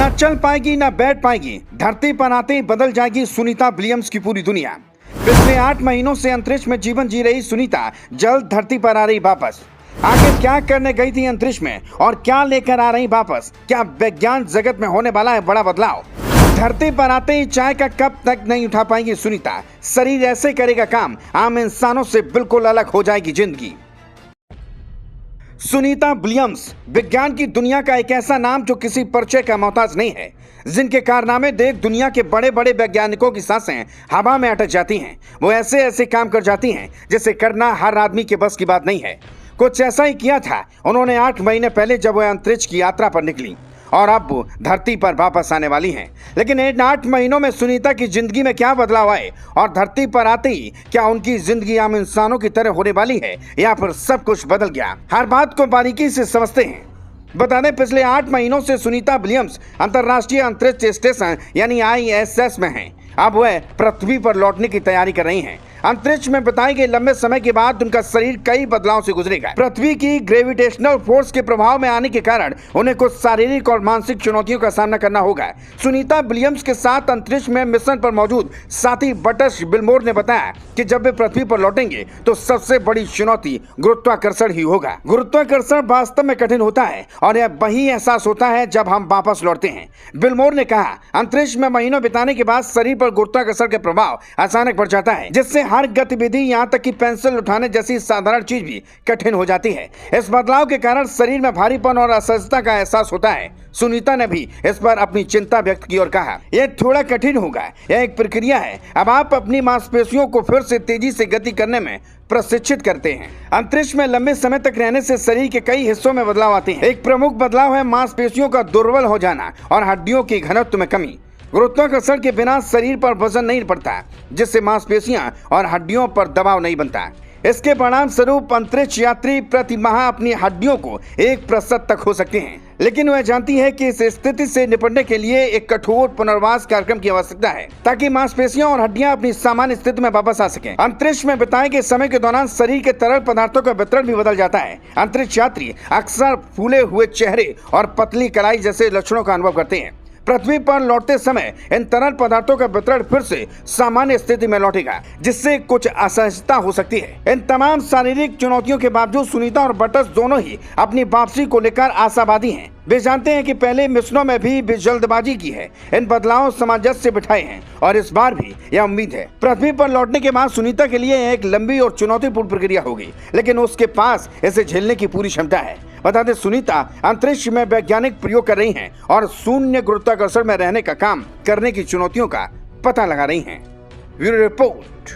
ना चल पाएगी ना बैठ पाएगी, धरती पर आते ही बदल जाएगी सुनीता विलियम्स की पूरी दुनिया। पिछले 8 महीनों से अंतरिक्ष में जीवन जी रही सुनीता जल्द धरती पर आ रही वापस। आखिर क्या करने गई थी अंतरिक्ष में और क्या लेकर आ रही वापस? क्या विज्ञान जगत में होने वाला है बड़ा बदलाव? धरती पर आते ही चाय का कप तक नहीं उठा पाएंगी सुनीता। शरीर ऐसे करेगा काम, आम इंसानों से बिल्कुल अलग हो जाएगी जिंदगी। सुनीता विलियम्स विज्ञान की दुनिया का एक ऐसा नाम जो किसी परिचय का मोहताज नहीं है, जिनके कारनामे देख दुनिया के बड़े बड़े वैज्ञानिकों की सांसें हवा में अटक जाती हैं। वो ऐसे ऐसे काम कर जाती हैं जिसे करना हर आदमी के बस की बात नहीं है। कुछ ऐसा ही किया था उन्होंने 8 महीने पहले, जब वह अंतरिक्ष की यात्रा पर निकली और अब वो धरती पर वापस आने वाली हैं। लेकिन इन 8 महीनों में सुनीता की जिंदगी में क्या बदलाव आए और धरती पर आते ही क्या उनकी जिंदगी आम इंसानों की तरह होने वाली है या फिर सब कुछ बदल गया? हर बात को बारीकी से समझते हैं। बता दें, पिछले 8 महीनों से सुनीता विलियम्स अंतर्राष्ट्रीय अंतरिक्ष स्टेशन यानी ISS में हैं। अब वह पृथ्वी पर लौटने की तैयारी कर रही हैं। अंतरिक्ष में बिताए गए लंबे समय के बाद उनका शरीर कई बदलाव से गुजरेगा। पृथ्वी की ग्रेविटेशनल फोर्स के प्रभाव में आने के कारण उन्हें कुछ शारीरिक और मानसिक चुनौतियों का सामना करना होगा। सुनीता विलियम्स के साथ अंतरिक्ष में मिशन पर मौजूद साथी बटस बिलमोर ने बताया कि जब वे पृथ्वी पर लौटेंगे तो सबसे बड़ी चुनौती गुरुत्वाकर्षण ही होगा। गुरुत्वाकर्षण वास्तव में कठिन होता है और यह वही एहसास होता है जब हम वापस लौटते हैं। बिलमोर ने कहा, अंतरिक्ष में महीनों बिताने के बाद शरीर पर गुरुत्वाकर्षण का प्रभाव अचानक बढ़ जाता है, जिससे हर गतिविधि, यहाँ तक कि पेंसिल उठाने जैसी साधारण चीज भी कठिन हो जाती है। इस बदलाव के कारण शरीर में भारीपन और असहजता का एहसास होता है। सुनीता ने भी इस पर अपनी चिंता व्यक्त की और कहा, यह थोड़ा कठिन होगा, यह एक प्रक्रिया है। अब आप अपनी मांसपेशियों को फिर से तेजी से गति करने में प्रशिक्षित करते हैं। अंतरिक्ष में लंबे समय तक रहने से शरीर के कई हिस्सों में बदलाव आते हैं। एक प्रमुख बदलाव है मांसपेशियों का दुर्बल हो जाना और हड्डियों की घनत्व में कमी। गुरुत्वाकर्षण के बिना शरीर पर वजन नहीं पड़ता, जिससे मांसपेशियां और हड्डियों पर दबाव नहीं बनता। इसके परिणाम स्वरूप अंतरिक्ष यात्री प्रति माह अपनी हड्डियों को 1% तक हो सकते हैं। लेकिन वह जानती है कि इस स्थिति से निपटने के लिए एक कठोर पुनर्वास कार्यक्रम की आवश्यकता है, ताकि मांसपेशियां और हड्डियां अपनी सामान्य स्थिति में वापस आ सकें। अंतरिक्ष में बिताए गए समय के दौरान शरीर के तरल पदार्थों का वितरण भी बदल जाता है। अंतरिक्ष यात्री अक्सर फूले हुए चेहरे और पतली कलाई जैसे लक्षणों का अनुभव करते हैं। पृथ्वी पर लौटते समय इन तरल पदार्थों का वितरण फिर से सामान्य स्थिति में लौटेगा, जिससे कुछ असहजता हो सकती है। इन तमाम शारीरिक चुनौतियों के बावजूद सुनीता और बटस दोनों ही अपनी वापसी को लेकर आशावादी हैं। वे जानते हैं कि पहले मिशनों में भी जल्दबाजी की है, इन बदलावों सामंजस्य से बिठाए हैं और इस बार भी यह उम्मीद है। पृथ्वी पर लौटने के बाद सुनीता के लिए एक लंबी और चुनौतीपूर्ण प्रक्रिया होगी, लेकिन उसके पास इसे झेलने की पूरी क्षमता है। बता दें, सुनीता अंतरिक्ष में वैज्ञानिक प्रयोग कर रही हैं और शून्य गुरुत्वाकर्षण में रहने का काम करने की चुनौतियों का पता लगा रही हैं। Bureau report.